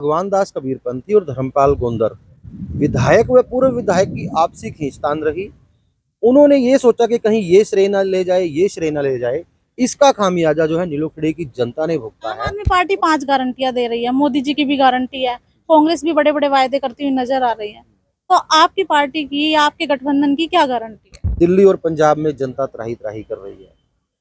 भगवान दास कबीरपंथी और धर्मपाल गोंदर विधायक व पूर्व विधायक की आपसी खींचतान रही। उन्होंने ये सोचा कि कहीं ये श्रेय न ले जाए, ये श्रेय न ले जाए। इसका खामियाजा जो है नीलोखेड़ी की जनता ने भुगता आम है। आदमी पार्टी 5 गारंटियां दे रही है, मोदी जी की भी गारंटी है, कांग्रेस भी बड़े बड़े वायदे करती हुई नजर आ रही है। तो आपकी पार्टी की या आपके गठबंधन की क्या गारंटी है? दिल्ली और पंजाब में जनता त्राही त्राही कर रही है।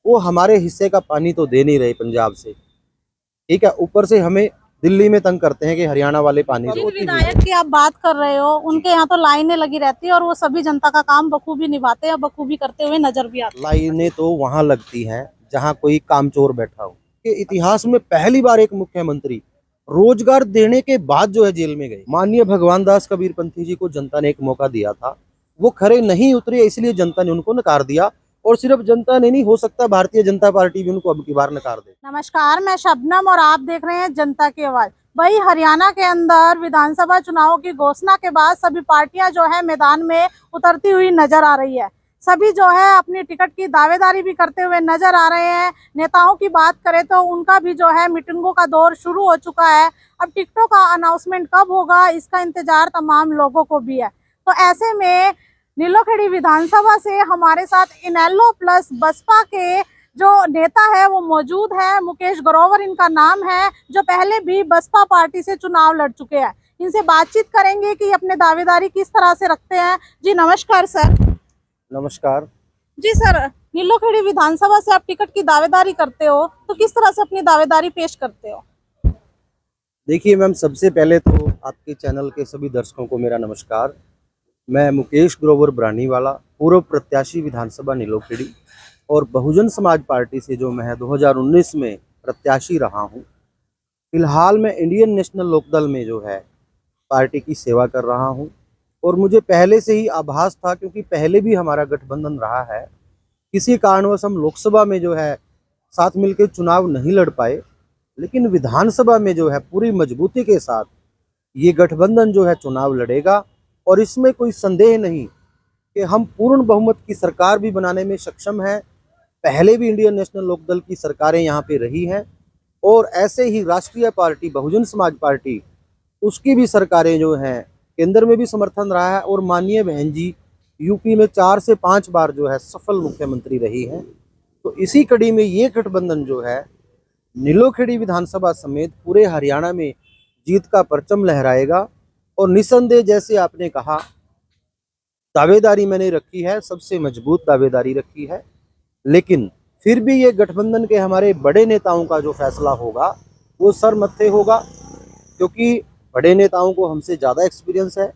वो हमारे हिस्से का पानी तो दे नहीं रहे पंजाब से, ठीक है, ऊपर से हमें दिल्ली में तंग करते हैं कि हरियाणा वाले पानी जिन दो। विधायक की आप बात कर रहे हो उनके यहाँ तो लाइनें लगी रहती है और वो सभी जनता का काम बखूबी निभाते हैं, बखूबी करते हुए नजर भी आते हैं। लाइनें तो वहां लगती हैं जहां कोई कामचोर बैठा हो। के इतिहास में पहली बार एक मुख्यमंत्री रोजगार देने के बाद जो है जेल में गए। माननीय भगवान दास कबीरपंथी जी को जनता ने एक मौका दिया था, वो खरे नहीं उतरे, इसलिए जनता ने उनको नकार दिया। और सिर्फ जनता ने नहीं, हो सकता भारतीय जनता पार्टी भी उनको अब की बार नकार दे। नमस्कार, मैं शबनम और आप देख रहे हैं जनता की आवाज। भाई, हरियाणा के अंदर विधानसभा चुनाव की घोषणा के बाद सभी पार्टियां जो है मैदान में उतरती हुई नजर आ रही है। सभी जो है अपनी टिकट की दावेदारी भी करते हुए नजर आ रहे हैं। नेताओं की बात करें तो उनका भी जो है मीटिंगों का दौर शुरू हो चुका है। अब टिकटों का अनाउंसमेंट कब होगा, इसका इंतजार तमाम लोगों को भी है। तो ऐसे में नीलोखेड़ी विधानसभा से हमारे साथ इनेलो प्लस बसपा के जो नेता है वो मौजूद है। मुकेश ग्रोवर इनका नाम है, जो पहले भी बसपा पार्टी से चुनाव लड़ चुके हैं। इनसे बातचीत करेंगे कि अपने दावेदारी किस तरह से रखते हैं। जी नमस्कार सर। नमस्कार। जी सर, नीलोखेड़ी विधानसभा से आप टिकट की दावेदारी करते हो, तो किस तरह से अपनी दावेदारी पेश करते हो? देखिए मैम, सबसे पहले तो आपके चैनल के सभी दर्शकों को मेरा नमस्कार। मैं मुकेश ग्रोवर ब्रानीवाला, पूर्व प्रत्याशी विधानसभा नीलोखेड़ी और बहुजन समाज पार्टी से जो मैं 2019 में प्रत्याशी रहा हूं। फिलहाल मैं इंडियन नेशनल लोकदल में जो है पार्टी की सेवा कर रहा हूं। और मुझे पहले से ही आभास था, क्योंकि पहले भी हमारा गठबंधन रहा है। किसी कारणवश हम लोकसभा में जो है साथ मिलकर चुनाव नहीं लड़ पाए, लेकिन विधानसभा में जो है पूरी मजबूती के साथ ये गठबंधन जो है चुनाव लड़ेगा। और इसमें कोई संदेह नहीं कि हम पूर्ण बहुमत की सरकार भी बनाने में सक्षम हैं। पहले भी इंडियन नेशनल लोकदल की सरकारें यहाँ पे रही हैं, और ऐसे ही राष्ट्रीय पार्टी बहुजन समाज पार्टी, उसकी भी सरकारें जो हैं केंद्र में भी समर्थन रहा है। और माननीय बहन जी यूपी में 4 से 5 बार जो है सफल मुख्यमंत्री रही हैं। तो इसी कड़ी में ये गठबंधन जो है नीलोखेड़ी विधानसभा समेत पूरे हरियाणा में जीत का परचम लहराएगा। और निसंदेह, जैसे आपने कहा, दावेदारी मैंने रखी है, सबसे मजबूत दावेदारी रखी है। लेकिन फिर भी ये गठबंधन के हमारे बड़े नेताओं का जो फैसला होगा वो सर मत्थे होगा, क्योंकि बड़े नेताओं को हमसे ज़्यादा एक्सपीरियंस है।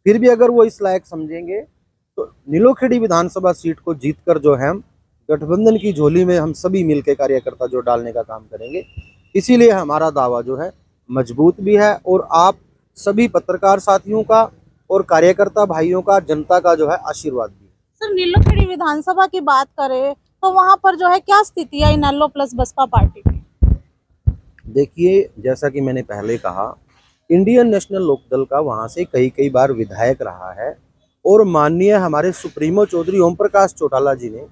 फिर भी अगर वो इस लायक समझेंगे तो नीलोखेड़ी विधानसभा सीट को जीतकर जो है हम गठबंधन की झोली में हम सभी मिलकर कार्यकर्ता जो डालने का काम करेंगे। इसीलिए हमारा दावा जो है मजबूत भी है, और आप सभी पत्रकार साथियों का और कार्यकर्ता भाइयों का, जनता का जो है आशीर्वाद भी। सर, नीलोखेड़ी विधानसभा की बात करें तो वहां पर जो है क्या स्थिति है इनेलो प्लस बसपा पार्टी की? देखिए, जैसा कि मैंने पहले कहा, इंडियन नेशनल लोकदल का वहाँ से कई कई बार विधायक रहा है। और माननीय हमारे सुप्रीमो चौधरी ओम प्रकाश चौटाला जी ने,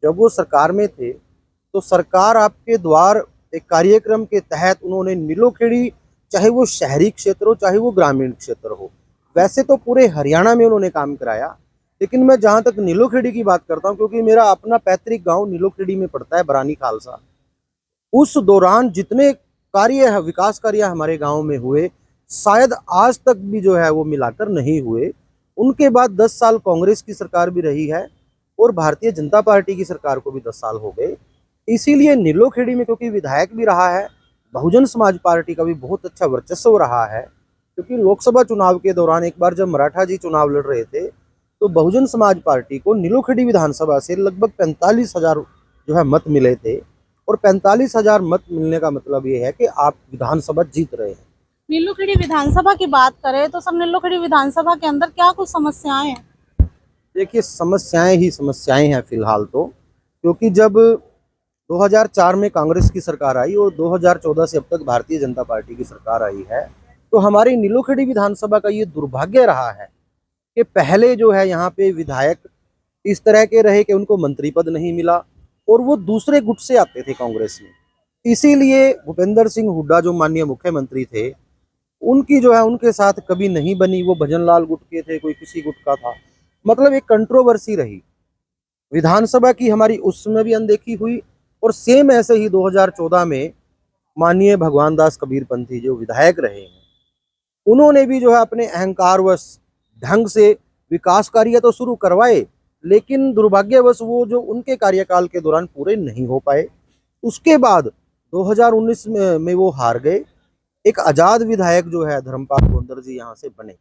जब वो सरकार में थे, तो सरकार आपके द्वार एक कार्यक्रम के तहत उन्होंने नीलोखेड़ी, चाहे वो शहरी क्षेत्र हो चाहे वो ग्रामीण क्षेत्र हो, वैसे तो पूरे हरियाणा में उन्होंने काम कराया। लेकिन मैं जहाँ तक नीलोखेड़ी की बात करता हूँ, क्योंकि मेरा अपना पैतृक गाँव नीलोखेड़ी में पड़ता है, बरानी खालसा। उस दौरान जितने कार्य है, विकास कार्य हमारे गांव में हुए, शायद आज तक भी जो है वो मिलाकर नहीं हुए। उनके बाद 10 साल कांग्रेस की सरकार भी रही है, और भारतीय जनता पार्टी की सरकार को भी 10 साल हो गए। इसीलिए नीलोखेड़ी में क्योंकि विधायक भी रहा है, बहुजन समाज पार्टी का भी बहुत अच्छा वर्चस्व रहा है। क्योंकि लोकसभा चुनाव के दौरान एक बार जब मराठा जी चुनाव लड़ रहे थे, तो बहुजन समाज पार्टी को नीलोखेड़ी विधानसभा से लगभग 45,000 जो है मत मिले थे। और 45,000 मत मिलने का मतलब ये है कि आप विधानसभा जीत रहे हैं। नीलोखेड़ी विधानसभा की बात करें तो सब नीलोखेड़ी विधानसभा के अंदर क्या कुछ समस्याएं हैं? देखिए, समस्याएं ही समस्याएं हैं फिलहाल तो, क्योंकि जब 2004 में कांग्रेस की सरकार आई और 2014 से अब तक भारतीय जनता पार्टी की सरकार आई है, तो हमारी नीलोखेड़ी विधानसभा का ये दुर्भाग्य रहा है कि पहले जो है यहाँ पे विधायक इस तरह के रहे कि उनको मंत्री पद नहीं मिला, और वो दूसरे गुट से आते थे कांग्रेस में। इसीलिए भूपेंद्र सिंह हुड्डा जो माननीय मुख्यमंत्री थे, उनकी जो है उनके साथ कभी नहीं बनी। वो भजनलाल गुट के थे, कोई किसी गुट का था। मतलब एक कंट्रोवर्सी रही विधानसभा की, हमारी उसमें भी अनदेखी हुई। और सेम ऐसे ही 2014 में माननीय भगवान दास कबीरपंथी जो विधायक रहे हैं, उन्होंने भी जो है अपने अहंकारवश ढंग से विकास कार्य तो शुरू करवाए, लेकिन दुर्भाग्यवश वो जो उनके कार्यकाल के दौरान पूरे नहीं हो पाए। उसके बाद 2019 में वो हार गए। एक आजाद विधायक जो है धर्मपाल गोंदर जी यहाँ से बने,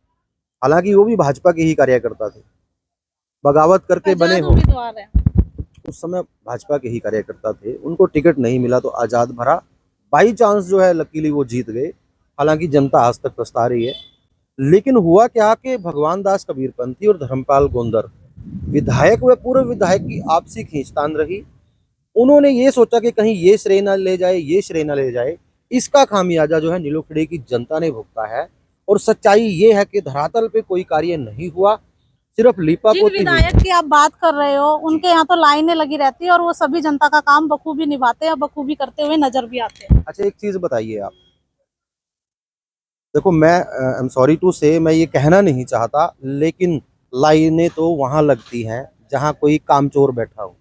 हालांकि वो भी भाजपा के ही कार्यकर्ता थे, बगावत करके बने आजाद हो। उम्मीदवार है। उस समय भाजपा के ही कार्यकर्ता थे, उनको टिकट नहीं मिला तो आजाद भरा। बाई चांस जो है लकीली वो जीत गए। हालांकि जनता आज तक पछता रही है। लेकिन हुआ क्या कि भगवान दास कबीरपंथी और धर्मपाल गोंदर विधायक व पूर्व विधायक की आपसी खींचतान रही। उन्होंने ये सोचा कि कहीं ये श्रेय न ले जाए, ये श्रेय न ले जाए। इसका खामियाजा जो है नीलोखेड़ी की जनता ने भुगता है। और सच्चाई ये है कि धरातल पे कोई कार्य नहीं हुआ, सिर्फ जिन लीपापोती हुई है। विधायक की आप बात कर रहे हो उनके यहाँ तो लाइनें लगी रहती है और वो सभी जनता का काम बखूबी निभाते हैं, बखूबी करते हुए नजर भी आते हैं। अच्छा एक चीज बताइए आप, देखो मैं आई एम सॉरी टू से मैं ये कहना नहीं चाहता, लेकिन लाइनें तो वहां लगती हैं जहां कोई कामचोर बैठा हो।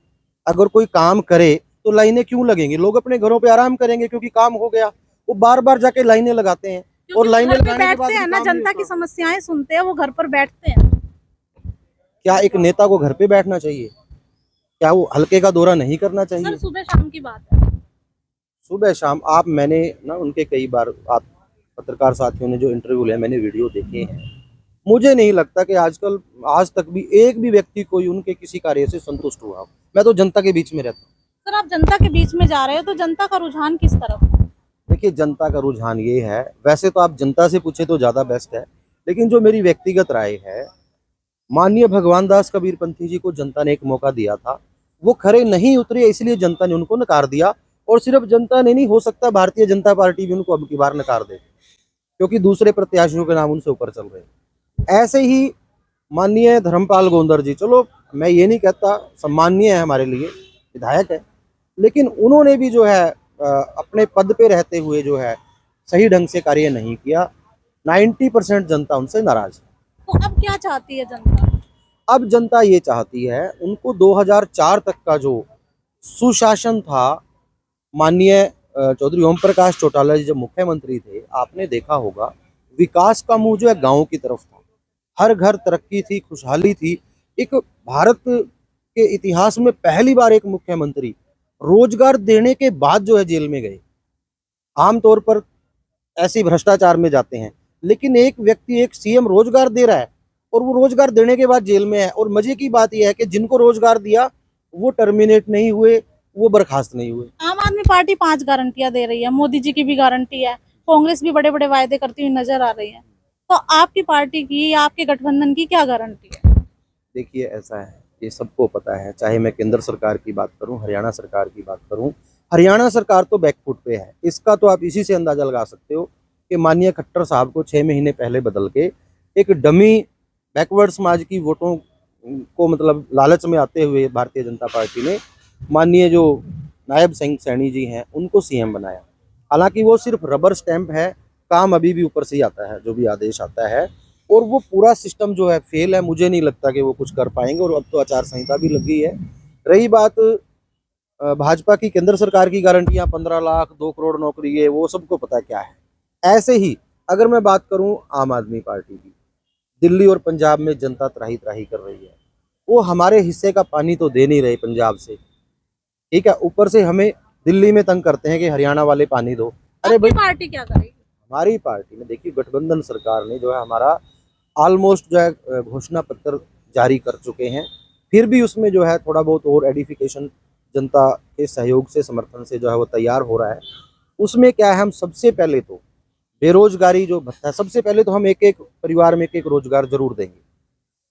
अगर कोई काम करे तो लाइनें क्यों लगेंगी? लोग अपने घरों पे आराम करेंगे क्योंकि काम हो गया। वो बार बार जाके लाइनें लगाते हैं, और क्योंकि वो लाइनें घर पे लगाने के बाद बैठते भी हैं ना, काम नहीं जनता की होता। समस्याएं सुनते हैं, वो घर पर बैठते हैं। क्या एक नेता को घर पे बैठना चाहिए? क्या वो हल्के का दौरा नहीं करना सर चाहिए? सुबह शाम की बात है। सुबह शाम आप, मैंने ना उनके कई बार, आप पत्रकार साथियों ने जो इंटरव्यू लिया, मैंने वीडियो देखे हैं। मुझे नहीं लगता कि आजकल आज तक भी एक भी व्यक्ति कोई उनके किसी कार्य से संतुष्ट हुआ हो। मैं तो जनता के बीच में रहता हूँ। सर आप जनता के बीच में जा रहे हो तो जनता का रुझान किस तरफ है? देखिए जनता का रुझान ये है, वैसे तो आप जनता से पूछे तो ज़्यादा बेस्ट है, लेकिन जो मेरी व्यक्तिगत राय है, माननीय भगवान दास कबीरपंथी जी को जनता ने एक मौका दिया था। वो खरे नहीं उतरे, इसलिए जनता ने उनको नकार दिया। और सिर्फ जनता ने नहीं, हो सकता भारतीय जनता पार्टी भी उनको अब की बार नकार दे, क्योंकि दूसरे प्रत्याशियों के नाम उनसे ऊपर चल रहे हैं। ऐसे ही माननीय धर्मपाल गोंदर जी, चलो मैं ये नहीं कहता, सम्माननीय है हमारे लिए, विधायक है, लेकिन उन्होंने भी जो है अपने पद पे रहते हुए जो है सही ढंग से कार्य नहीं किया। 90% जनता उनसे नाराज है। तो अब क्या चाहती है जनता? अब जनता ये चाहती है, उनको 2004 तक का जो सुशासन था, माननीय चौधरी ओम प्रकाश चौटाला जी जब मुख्यमंत्री थे, आपने देखा होगा विकास का मुंह जो है गाँव की तरफ था। हर घर तरक्की थी, खुशहाली थी। एक भारत के इतिहास में पहली बार एक मुख्यमंत्री रोजगार देने के बाद जो है जेल में गए। आमतौर पर ऐसे भ्रष्टाचार में जाते हैं, लेकिन एक व्यक्ति, एक सीएम रोजगार दे रहा है और वो रोजगार देने के बाद जेल में है। और मजे की बात यह है कि जिनको रोजगार दिया वो टर्मिनेट नहीं हुए, वो बर्खास्त नहीं हुए। आम आदमी पार्टी 5 गारंटियां दे रही है, मोदी जी की भी गारंटी है, कांग्रेस भी बड़े बड़े वायदे करती हुई नजर आ रही है। तो आपकी पार्टी की या आपके गठबंधन की क्या गारंटी है? देखिए ऐसा है, ये सबको पता है, चाहे मैं केंद्र सरकार की बात करूं, हरियाणा सरकार की बात करूं। हरियाणा सरकार तो बैकफुट पे है। इसका तो आप इसी से अंदाजा लगा सकते हो कि माननीय खट्टर साहब को 6 महीने पहले बदल के एक डमी बैकवर्ड समाज की वोटों को मतलब लालच में आते हुए भारतीय जनता पार्टी ने माननीय जो नायब सिंह सैनी जी हैं उनको सीएम बनाया। हालांकि वो सिर्फ रबर स्टैंप है, काम अभी भी ऊपर से ही आता है, जो भी आदेश आता है। और वो पूरा सिस्टम जो है फेल है। मुझे नहीं लगता कि वो कुछ कर पाएंगे। और अब तो आचार संहिता भी लग गई है। रही बात भाजपा की केंद्र सरकार की गारंटियां, 15 लाख 2 करोड़ नौकरी है, वो सबको पता है क्या है। ऐसे ही अगर मैं बात करूं आम आदमी पार्टी की, दिल्ली और पंजाब में जनता त्राही त्राही कर रही है। वो हमारे हिस्से का पानी तो दे नहीं रहे पंजाब से, ठीक है, ऊपर से हमें दिल्ली में तंग करते हैं कि हरियाणा वाले पानी दो। अरे आपकी भाई, पार्टी क्या करेगी? हमारी पार्टी ने, देखिए गठबंधन सरकार ने जो है हमारा ऑलमोस्ट जो है घोषणा पत्र जारी कर चुके हैं। फिर भी उसमें जो है थोड़ा बहुत और एडिफिकेशन जनता के सहयोग से, समर्थन से जो है वो तैयार हो रहा है। उसमें क्या है, हम सबसे पहले तो बेरोजगारी जो भत्ता है, सबसे पहले तो हम एक एक परिवार में एक एक रोजगार जरूर देंगे।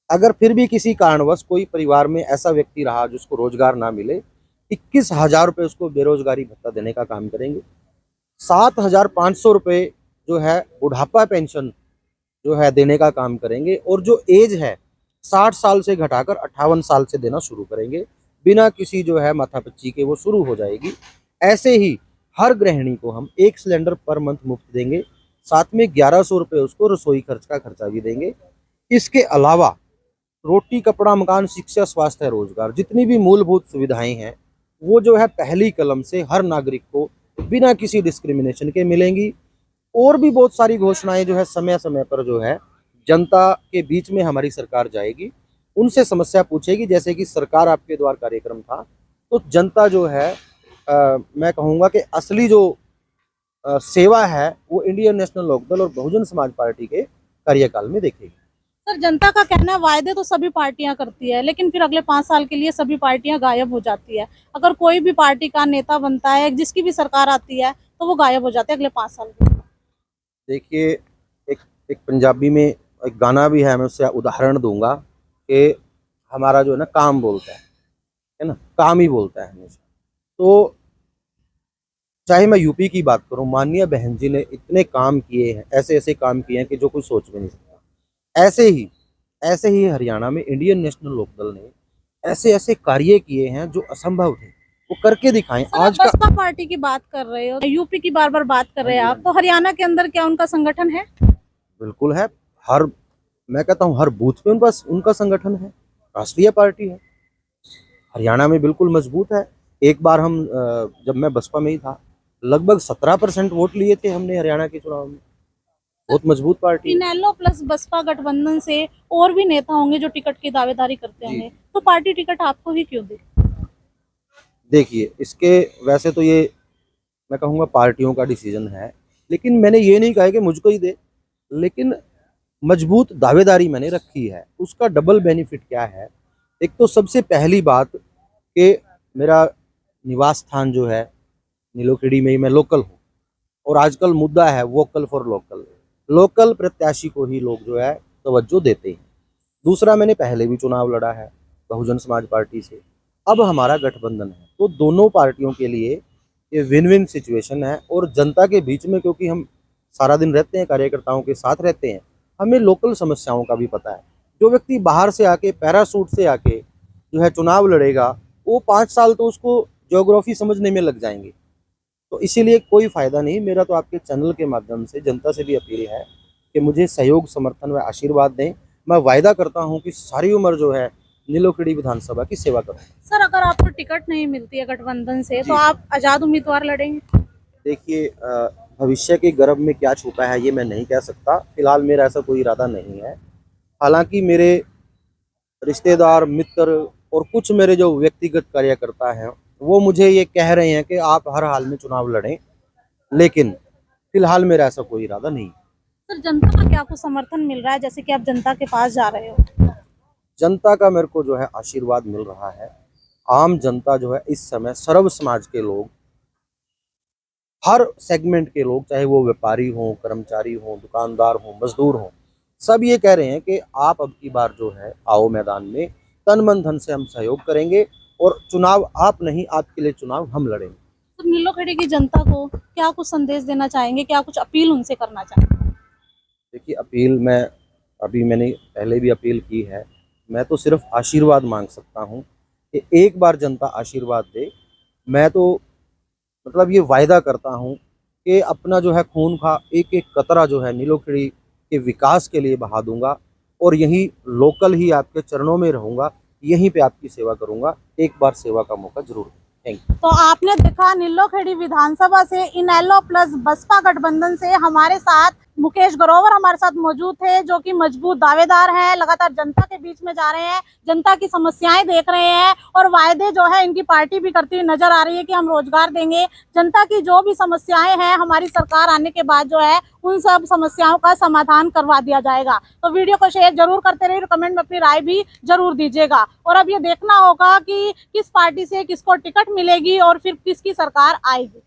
अगर फिर भी किसी कारणवश कोई परिवार में ऐसा व्यक्ति रहा जिसको रोजगार ना मिले, 21,000 रुपये उसको बेरोजगारी भत्ता देने का काम करेंगे। 7,500 रुपये जो है बुढ़ापा पेंशन जो है देने का काम करेंगे। और जो एज है 60 साल से घटाकर 58 साल से देना शुरू करेंगे, बिना किसी जो है माथापच्ची के वो शुरू हो जाएगी। ऐसे ही हर गृहिणी को हम 1 सिलेंडर पर मंथ मुफ्त देंगे। साथ में 1100 रुपये उसको रसोई खर्च का खर्चा भी देंगे। इसके अलावा रोटी, कपड़ा, मकान, शिक्षा, स्वास्थ्य, रोजगार, जितनी भी मूलभूत सुविधाएं हैं वो जो है पहली कलम से हर नागरिक को बिना किसी डिस्क्रिमिनेशन के मिलेंगी। और भी बहुत सारी घोषणाएं जो है समय समय पर जो है जनता के बीच में हमारी सरकार जाएगी, उनसे समस्या पूछेगी। जैसे कि सरकार आपके द्वार कार्यक्रम था, तो जनता जो है मैं कहूँगा कि असली जो सेवा है वो इंडियन नेशनल लोकदल और बहुजन समाज पार्टी के कार्यकाल में देखेगी। सर, जनता का कहना है वायदे तो सभी पार्टियां करती है, लेकिन फिर अगले 5 साल के लिए सभी पार्टियां गायब हो जाती है। अगर कोई भी पार्टी का नेता बनता है, जिसकी भी सरकार आती है, तो वो गायब हो जाते हैं अगले 5 साल के लिए। देखिए, एक एक पंजाबी में एक गाना भी है, मैं उससे उदाहरण दूंगा कि हमारा जो है ना काम बोलता है ना, काम ही बोलता है हमेशा। तो चाहे मैं यूपी की बात करूं, माननीय बहन जी ने इतने काम किए हैं, ऐसे ऐसे काम किए हैं कि जो कोई सोच भी नहीं सकता। ऐसे ही हरियाणा में इंडियन नेशनल लोकदल ने ऐसे ऐसे कार्य किए हैं जो असंभव थे, वो करके दिखाएं। सर, आप बसपा पार्टी की बात कर रहे हो, यूपी की बार बार बात कर रहे हैं आप, तो हरियाणा के अंदर क्या उनका संगठन है? बिल्कुल है। हर मैं कहता हूँ हर बूथ पे उनका संगठन है, राष्ट्रीय पार्टी है। हरियाणा में बिल्कुल मजबूत है। एक बार हम जब मैं बसपा में ही था, लगभग 17% वोट लिए थे हमने हरियाणा के चुनाव में। बहुत मजबूत पार्टी है। इनेलो प्लस बसपा गठबंधन से और भी नेता होंगे जो टिकट की दावेदारी करते जी। होंगे, तो पार्टी टिकट आपको ही क्यों दे? देखिए, इसके वैसे तो ये मैं कहूँगा पार्टियों का डिसीजन है, लेकिन मैंने ये नहीं कहा है कि मुझको ही दे। लेकिन मजबूत दावेदारी मैंने रखी है, उसका डबल बेनिफिट क्या है? एक तो सबसे पहली बात कि मेरा निवास स्थान जो है नीलोखेड़ी में ही, मैं लोकल हूँ। और आजकल मुद्दा है वोकल फॉर लोकल। लोकल प्रत्याशी को ही लोग जो है तवज्जो देते हैं। दूसरा, मैंने पहले भी चुनाव लड़ा है बहुजन समाज पार्टी से, अब हमारा गठबंधन है, तो दोनों पार्टियों के लिए ये विन विन सिचुएशन है। और जनता के बीच में, क्योंकि हम सारा दिन रहते हैं, कार्यकर्ताओं के साथ रहते हैं, हमें लोकल समस्याओं का भी पता है। जो व्यक्ति बाहर से आके पैरासूट से आके जो है चुनाव लड़ेगा, वो 5 साल तो उसको ज्योग्राफी समझने में लग जाएंगे। तो इसीलिए कोई फ़ायदा नहीं। मेरा तो आपके चैनल के माध्यम से जनता से भी अपील है कि मुझे सहयोग, समर्थन व आशीर्वाद दें। मैं वायदा करता हूं कि सारी उम्र जो है नीलोखेड़ी विधानसभा की सेवा करूँ। सर, अगर आपको टिकट नहीं मिलती है गठबंधन से, तो आप आजाद उम्मीदवार लड़ेंगे? देखिए, भविष्य के गर्भ में क्या छुपा है ये मैं नहीं कह सकता। फिलहाल मेरा ऐसा कोई इरादा नहीं है। हालांकि मेरे रिश्तेदार, मित्र और कुछ मेरे जो व्यक्तिगत कार्यकर्ता हैं, वो मुझे ये कह रहे हैं कि आप हर हाल में चुनाव लड़ें, लेकिन फिलहाल मेरा ऐसा कोई इरादा नहीं। सर, जनता का क्या कुछ समर्थन मिल रहा है, जैसे कि आप जनता के पास जा रहे हो? जनता का मेरे को जो है आशीर्वाद मिल रहा है। आम जनता जो है इस समय, सर्व समाज के लोग, हर सेगमेंट के लोग, चाहे वो व्यापारी हों, कर्मचारी हों, दुकानदार हों, मजदूर हों, सब ये कह रहे हैं कि आप अब की बार जो है आओ मैदान में, तन मन धन से हम सहयोग करेंगे और चुनाव आप नहीं, आपके लिए चुनाव हम लड़ेंगे। सर, नीलोखेड़ी की जनता को क्या कुछ संदेश देना चाहेंगे, क्या कुछ अपील उनसे करना चाहेंगे? देखिए, अपील मैंने पहले भी अपील की है। मैं तो सिर्फ आशीर्वाद मांग सकता हूँ कि एक बार जनता आशीर्वाद दे। मैं तो मतलब ये वायदा करता हूँ कि अपना जो है खून का एक एक कतरा जो है नीलोखेड़ी के विकास के लिए बहा दूंगा और यहीं लोकल ही आपके चरणों में रहूंगा, यहीं पे आपकी सेवा करूंगा। एक बार सेवा का मौका जरूर दें। Thank you. तो आपने देखा, नीलोखेड़ी विधानसभा से इनेलो प्लस बसपा गठबंधन से हमारे साथ मुकेश ग्रोवर हमारे साथ मौजूद थे, जो कि मजबूत दावेदार हैं, लगातार जनता के बीच में जा रहे हैं, जनता की समस्याएं देख रहे हैं और वायदे जो है इनकी पार्टी भी करती हुई नजर आ रही है कि हम रोजगार देंगे। जनता की जो भी समस्याएं हैं, हमारी सरकार आने के बाद जो है उन सब समस्याओं का समाधान करवा दिया जाएगा। तो वीडियो को शेयर जरूर करते रहिए, कमेंट में अपनी राय भी जरूर दीजिएगा। और अब ये देखना होगा कि किस पार्टी से किसको टिकट मिलेगी और फिर किसकी सरकार आएगी।